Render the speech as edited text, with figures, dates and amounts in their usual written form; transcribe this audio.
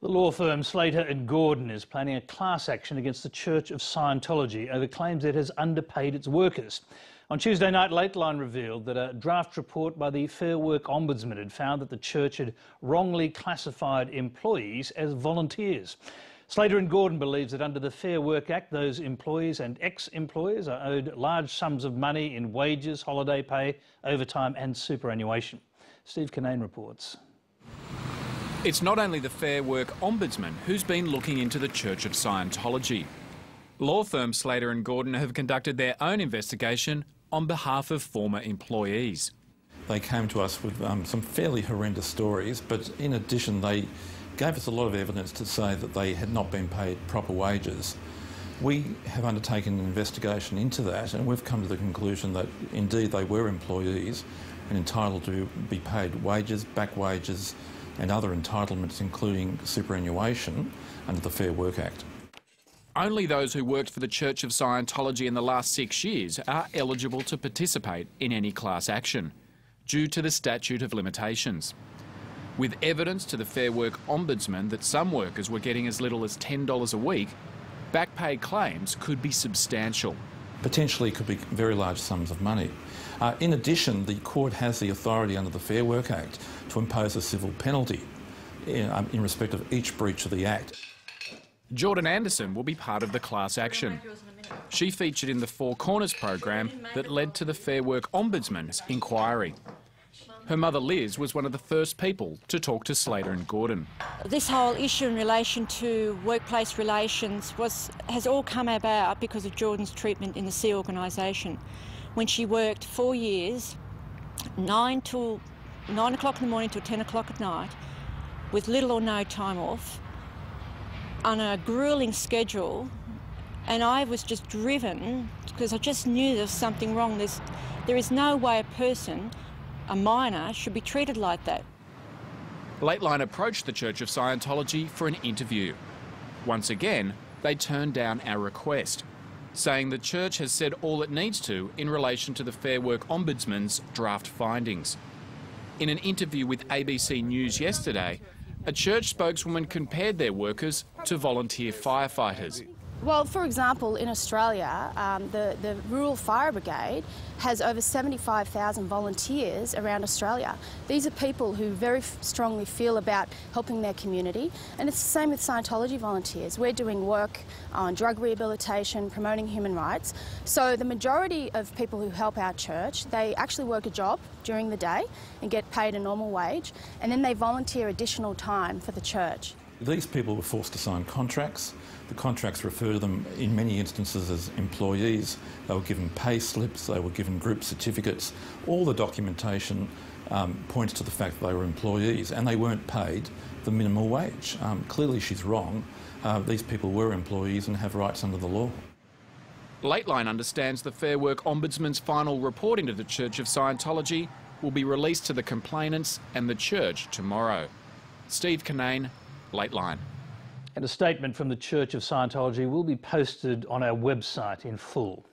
The law firm Slater Gordon is planning a class action against the Church of Scientology over claims it has underpaid its workers. On Tuesday night, Lateline revealed that a draft report by the Fair Work Ombudsman had found that the church had wrongly classified employees as volunteers. Slater Gordon believes that under the Fair Work Act, those employees and ex-employers are owed large sums of money in wages, holiday pay, overtime and superannuation. Steve Kinane reports. It's not only the Fair Work Ombudsman who's been looking into the Church of Scientology. Law firm Slater & Gordon have conducted their own investigation on behalf of former employees. They came to us with some fairly horrendous stories, but in addition they gave us a lot of evidence to say that they had not been paid proper wages. We have undertaken an investigation into that, and we've come to the conclusion that indeed they were employees and entitled to be paid wages, back wages and other entitlements, including superannuation under the Fair Work Act. Only those who worked for the Church of Scientology in the last 6 years are eligible to participate in any class action, due to the statute of limitations. With evidence to the Fair Work Ombudsman that some workers were getting as little as $10 a week, back pay claims could be substantial. Potentially could be very large sums of money. In addition, the court has the authority under the Fair Work Act to impose a civil penalty in respect of each breach of the Act. Jordan Anderson will be part of the class action. She featured in the Four Corners program that led to the Fair Work Ombudsman's inquiry. Her mother Liz was one of the first people to talk to Slater & Gordon. This whole issue in relation to workplace relations has all come about because of Jordan's treatment in the C organisation. When she worked 4 years, 9 o'clock in the morning till 10 o'clock at night, with little or no time off, on a gruelling schedule, and I was just driven because I just knew there was something wrong. There is no way a person, a minor, should be treated like that. Lateline approached the Church of Scientology for an interview. Once again, they turned down our request, saying the church has said all it needs to in relation to the Fair Work Ombudsman's draft findings. In an interview with ABC News yesterday, a church spokeswoman compared their workers to volunteer firefighters. Well, for example, in Australia, the Rural Fire Brigade has over 75,000 volunteers around Australia. These are people who very strongly feel about helping their community, and it's the same with Scientology volunteers. We're doing work on drug rehabilitation, promoting human rights. So the majority of people who help our church, they actually work a job during the day and get paid a normal wage, and then they volunteer additional time for the church. These people were forced to sign contracts. The contracts refer to them in many instances as employees. They were given pay slips, they were given group certificates. All the documentation points to the fact that they were employees and they weren't paid the minimal wage. Clearly she's wrong. These people were employees and have rights under the law. Lateline understands the Fair Work Ombudsman's final report into the Church of Scientology will be released to the complainants and the church tomorrow. Steve Kinane, Lateline. And a statement from the Church of Scientology will be posted on our website in full.